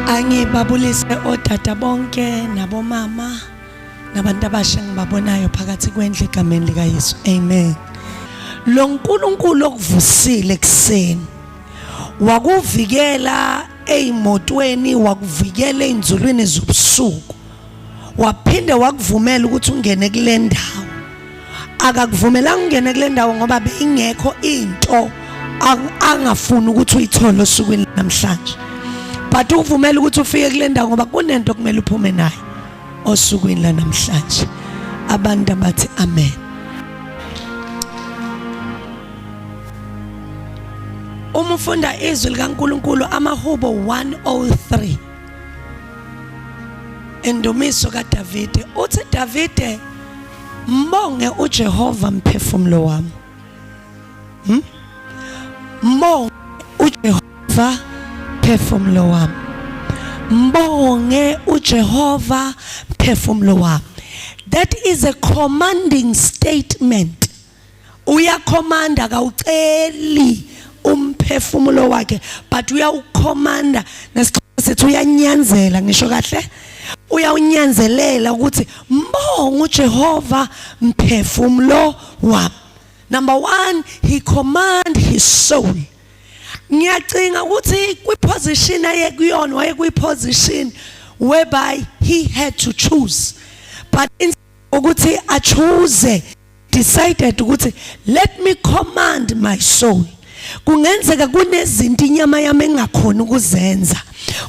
Angibabulise otata bonke nabomama nabantu abasha ngibabonayo phakathi kwendlu egameni lika Yesu. Amen. Lo nkulunkulu okuvusile ekseni wakuvikela eyimotweni, wakuvikela einzulwini zobusuku, waphinde wakuvumela ukuthi ungene kule ndawo. Akakuvumelanga ungene kule ndawo ngoba beyingekho into angafuni ukuthi uyithole osukwini namhlanje. But uvumela ukuthi ufike kule ndawo ngoba kunento kumele uphume nayo osukwini la namhlanje. Abantu abathi amen. Uma ufunda izwi likaNkulunkulu amaHubo 103 Indumiso kaDavide uthi Davide mbonge uJehova mphefumulo wami. Mbonge uJehova mphefumulo wami. Mbonge uJehova mphefumulo wami. That is a commanding statement. Uyakhomanda kawuceli umphefumulo wakhe, but uyawukhomanda nesithi uyanyanzela, ngisho kahle uyawunyanzelela ukuthi mbonge uJehova mphefumulo wami. Number 1, he command his soul. Ngiyacinga ukuthi kwiposition ayekuyona wayekuyiposition whereby he had to choose, but ukuthi a choose decided ukuthi let me command my soul. Kungenzeka kunezinto inyama yami engakhona ukuzenza,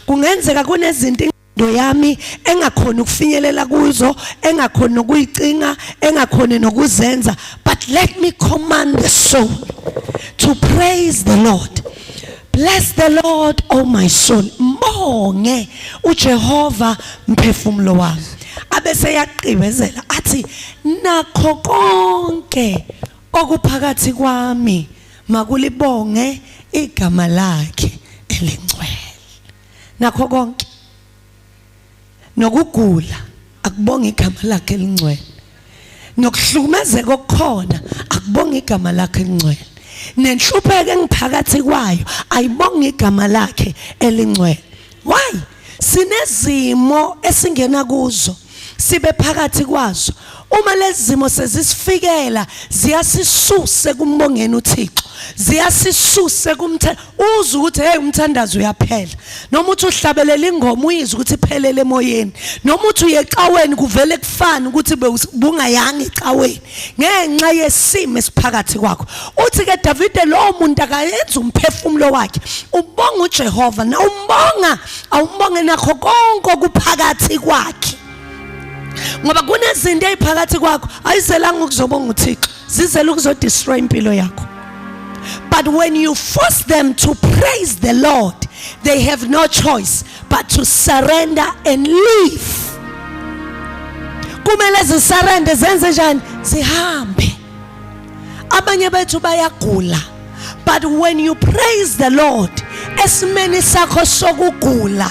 kungenzeka kunezinto ingqondo yami engakhona ukufinyelela kuzo, engakhona ukuyicinga, engakhona nokuzenza, but let me command the soul to praise the Lord. Bless the Lord, oh my soul. Mbonge uJehova mphefumulo wami. Abese yaqhibezela athi nakho konke okuphakathi kwami makulibonge igama lakhe elingcwele. Nakho konke nokugula akubonge igama lakhe elingcwele, nokuhlukumezeka okukhona akubonge igama lakhe elingcwele, nenhlupheko engiphakathi kwayo ayibonge igama lakhe elingcwele. Why? Sinezimo esingena kuzo sibe phakathi kwazo. Uma lezi zimo sezisifikela ziyasisuse kumbongeni uThixo, ziyasisuse kumthe uzwe ukuthi hey umthandazo uyaphela, noma uthi uhlabelela ingoma uyizwe ukuthi iphelele emoyeni, noma uthi uyecaweni kuvele kufana ukuthi bungayanga ecaweni ngenxa yesimo esiphakathi kwakho. Uthi ke Davide lo muntu akayenza umphefumulo wakhe ubonga uJehova, na umbonga awumbonge nakho konke okuphakathi kwakhe, ngoba kunezinto eziphakathi kwakho ayizelanga ukuzobonga uThixo, zizela ukuzodestroy impilo yakho. But when you force them to praise the Lord, they have no choice but to surrender and leave. Kumele zisurrender zenze njani? Zihambe. Abanye bethu bayagula, but when you praise the Lord esimeni sakho sokugula,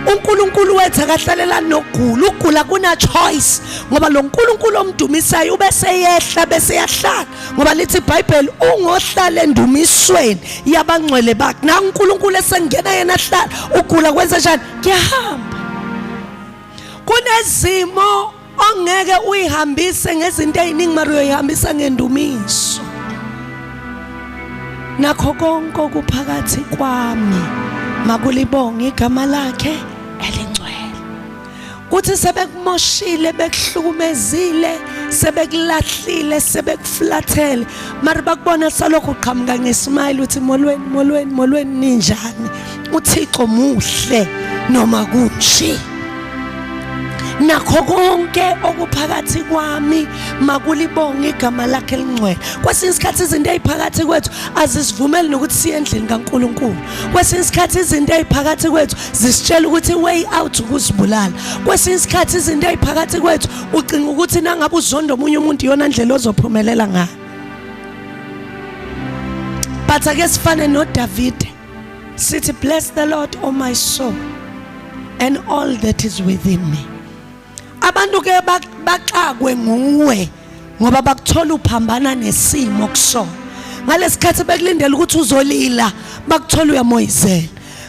uNkulunkulu wethu akahlalela nokugula. Ukugula kuna choice ngoba lo nkulunkulu omdumisayo ubese yehla bese yahlala, ngoba lithi iBhayibheli ungohlala endumisweni yabangcwele bakhe. Na uNkulunkulu esengena yena ahlala, ukugula kwenza njani? Kuyahamba. Kunezimo ongeke uyihambise ngezinto eziningi mara uyihambisa ngendumiso. Nakho konke okuphakathi kwami makulibonge igama lakhe elingcwele. Uthi sebekumoshile, bekuhlukumezile, sebekulahlile, sebekuflathele, mara bakubona salokhu uqhamuka ngesmile uthi molweni molweni molweni ninjani, uThixo muhle noma kunje. Nakho konke okuphakathi kwami makulibonge igama lakhe elingcwele. Kwesinye isikhathi izinto eziphakathi kwethu azisivumeli nokuthi siye endlini kaNkulunkulu. Kwesinye isikhathi izinto eziphakathi kwethu zisitshela ukuthi way out ukuzibulala. Kwesinye isikhathi izinto eziphakathi kwethu ucinga ukuthi nangabe uzonda omunye umuntu iyona ndlela ozophumelela ngayo. But ake sifane noDavide sithi bless the Lord, oh my soul, and all that is within me. Abantu ke baxakwe nguwe ngoba bakuthola uphambana nesimo kusona. Ngalesikhathi bekulindela ukuthi uzolila bakuthola uyamoyizela.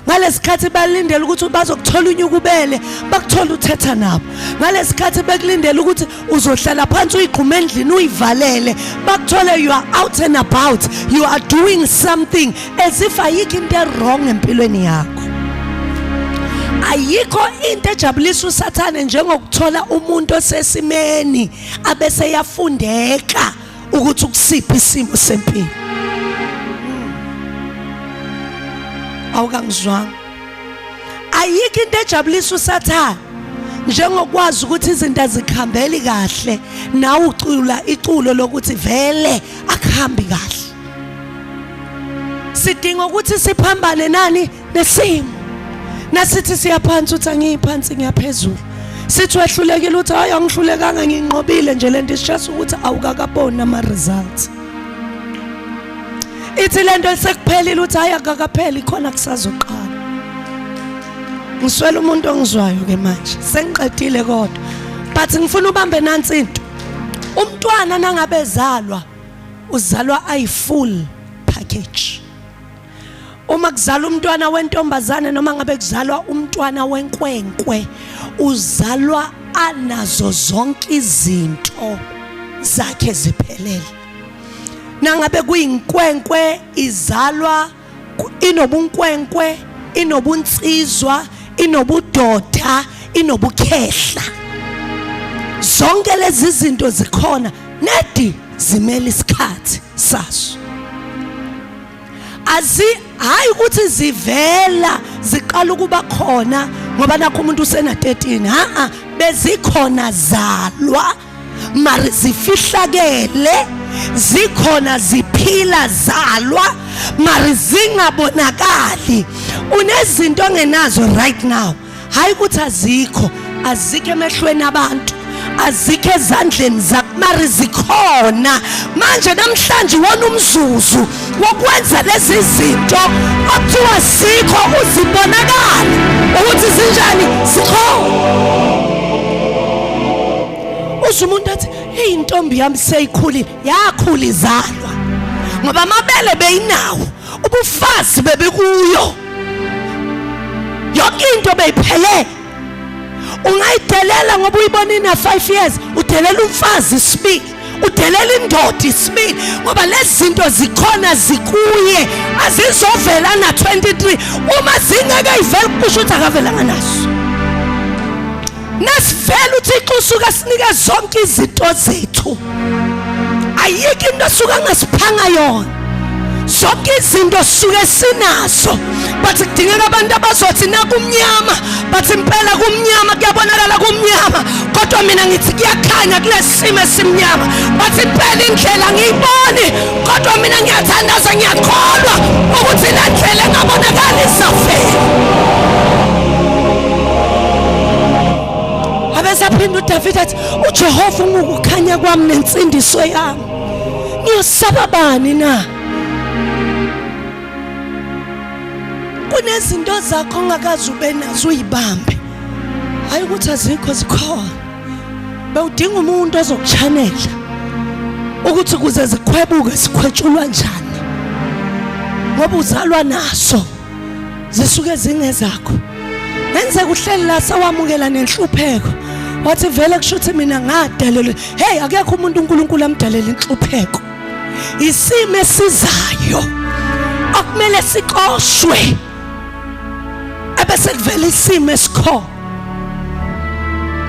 ngalesikhathi balindele ukuthi bazokuthola unyukubele bakuthola uthetha nabo, ngalesikhathi bekulindele ukuthi uzohlala phansi uyigqume endlini uyivalele bakuthole you are out and about, you are doing something as if ayikho into wrong empilweni yakho. Ayikho into ejabulisa uSathane njengokuthola umuntu osesimeni abese yafundeka ukuthi ukusipha isimo sempilo. Awukangizwanga? Ayikho into ejabulisa uSathane njengokwazi ukuthi izinto azikhambeli kahle nawe ucula iculo lokuthi vele akuhambi kahle. Sidinga ukuthi siphambane nani nesimo. Nasithi siyaphansi uthi angiyiphansi ngiyaphezulu. Sithi wehlulekile uthi hayi angihlulekanga nginqobile nje lento isishasa ukuthi awukakaboni ama results. Ithi lento sekuphelile uthi hayi akakapheli khona kusazoqala. Ngiswela umuntu ongizwayo ke manje. Sengiqedile kodwa. But ngifuna ubambe nansi into. Umntwana nangabe ezalwa uzalwa ayi full package. Uma kuzalwa umntwana wentombazane noma ngabe kuzalwa umntwana wenkwenkwe uzalwa anazo zonke izinto zakhe ziphelele. Nangabe kuyinkwenkwe izalwa inobunkwenkwe, inobunsizwa, inobudoda, inobukhehla. Zonke lezi zinto zikhona nedi zimele isikhathi saso. Hayi ukuthi zivela ziqala ukuba khona ngoba nakho umuntu usena 13 bezikhona zalwa mari zifihlakele, zikhona ziphila zalwa mari zingabonakali. Unezinto ongenazo right now, hayi ukuthi azikho emehlweni abantu, azikho ezandleni zakho mari zikhona. Manje namhlanje wona umzuzu wokwenza lezi zinto okuthiwa sikho uzibonakala ukuthi zinjani zikhona. Uzumuntu athi hey intombi yami seyikhulile, yakhula izalwa ngoba amabele beyinawo, ubufazi bebekuyo, yonke into beyiphelele. Ungayidelela ngoba uyibona ina 5 years, udelela umfazi isibili, udelela indoda isibili ngoba lezi zinto zikhona zikuye, azizovela na 23 uma zingeke ivele kusho ukuthi akavelanga naso. Nasivela uThixo usuka sinike zonke izinto zethu, ayikho into suka ngasiphanga yona, zonke izinto suke sinazo. But kudingeka abantu abazothi nakumnyama, but impela kumnyama kuyabonakala kumnyama, kodwa mina ngithi kuyakhanya kulesimo esimnyama. But impela indlela ngiyiboni, kodwa mina ngiyathandaza, ngiyakholwa ukuthi le ndlela engabonakala izafika. Abesaphinda uDavid athi uJehova ungukukhanya kwami nensindiso yami, ngiyosaba bani na? Kunezinto zakho ongakazi ube nazo uyibambe, hayi ukuthi azikho zikhona. Bewudinga umuntu ozokuchanela ukuthi kuze zikhwebuke sikhwetshulwa njani, ngoba uzalwa naso zisuke zingezakho. Benze kuhleli la sawamukela nenhlupheko, wathi vele kushuthi mina ngadalelwe. Hey, akekho umuntu uNkulunkulu amdalela inhlupheko. Isimo esizayo akumele sikoshwe abese kuvela isimo esikhona.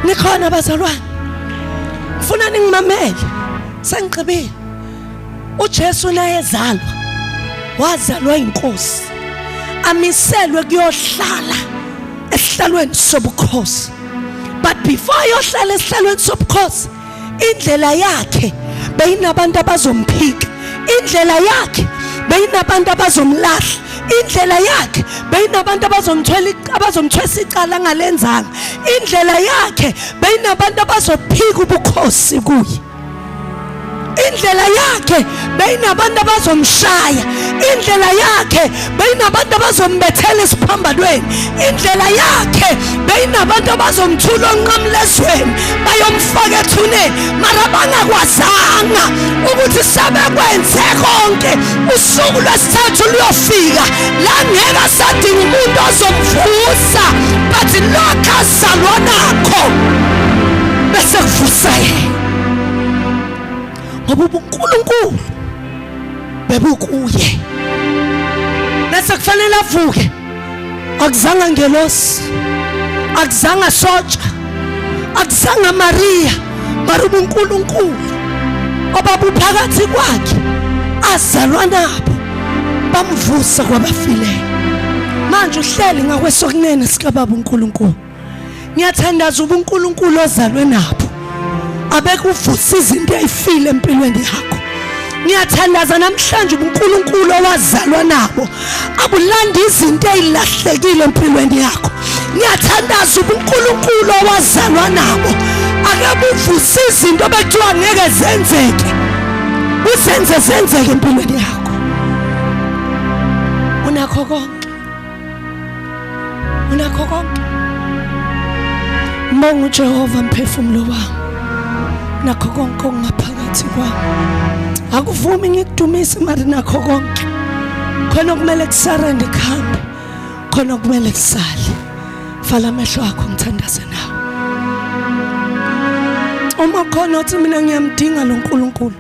Nikhona bazalwane, ngifuna ningimamele, sengigqibile. uJesu naye ezalwa, wazalwa inkosi, amiselwe kuyohlala esihlalweni sobukhosi. But before yohlala esihlalweni sobukhosi, indlela yakhe beyinabantu abazomphika, indlela yakhe beyinabantu abazomlahla, indlela yakhe beyinabantu abazomthwesa icala ngalenzanga, indlela yakhe beyinabantu abazophika ubukhosi kuye. indlela yakhe beyinabantu abazomshaya, indlela yakhe beyinabantu abazombethela esiphambanweni, indlela yakhe beyinabantu abazomthula onqamlezweni bayomfaka ethuneni, mara bangakwazanga ukuthi sebekwenze konke usuku lwesithathu luyofika la ngeke asadinga umuntu ozomvusa, but lokho azalwa nakho bese kuvusa yena, ngoba uNkulunkulu bebukuye. Bese kufanele avuke, akuzanga ngelosi, akuzanga sotsha, akuzanga Maria, mara uNkulunkulu obabuphakathi kwakhe azalwa nabo bamvusa kwabafileyo. Manje uhleli ngakwesokunene sikaBaba uNkulunkulu. Ngiyathandaza uNkulunkulu ozalwe nabo abekuvusa izinto ezifile empilweni yakho. Ngiyathandaza namhlanje uNkulunkulu owazalwa nabo abulanda izinto ezilahlekile empilweni yakho. Ngiyathandaza uNkulunkulu owazalwa nabo akabuvusa izinto bekuthiwa ngeke zenzeke, uzenze zenzeke empilweni yakho. Unakho konke, unakho konke. Mbonga uJehova mphefumulo wami, nakho konke okungaphakathi kwami. Akuvumi ngikudumise mara nakho konke. Khona kumele kusarende kuhambe, khona kumele kusale. Vala amehlo akho ngithandaze nawe. Uma khona uthi mina ngiyamdinga lo Nkulunkulu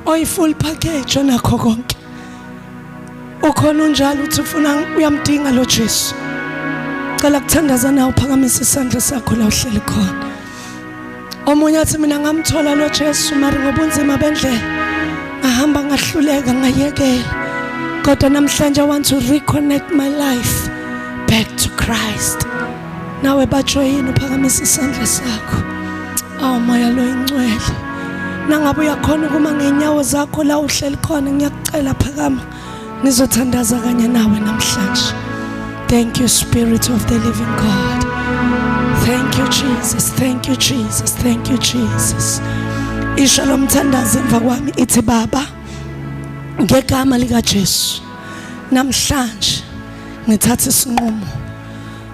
oyi full package nakho konke, ukhona unjalo uthi ufuna uyamdinga lo Jesu, cela kuthandaza nawe, phakamise isandla sakho la uhleli khona. Omunye athi mina ngamthola lo Jesu mara ngobunzima bendlela ngahamba ngahluleka ngayekela, kodwa namhlanje I want to reconnect my life back to Christ. Nawe bajoyini uphakamise isandla sakho. Awu moya lo ingcwele, nangabe uyakhona ukuma ngenyawo zakho la uhleli khona, ngiyakucela phakama ngizothandaza kanye nawe namhlanje. Thank you, Spirit of the living God. Thank you, Jesus. Thank you, Jesus. Thank you, Jesus. Isho lo mthandazi emva kwami ithi, Baba, ngegama lika Jesu namhlanje ngithatha isinqumo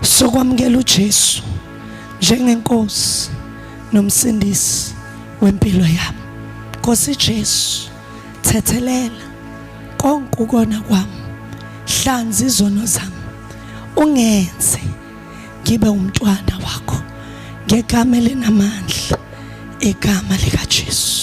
sokwamukela uJesu njengenkosi nomsindisi wempilo yami. Nkosi Jesu, thethelela konke ukona kwami, hlanza izono zami, ungenze ngibe umntwana wakho ngegama elinamandla, igama lika Jesu.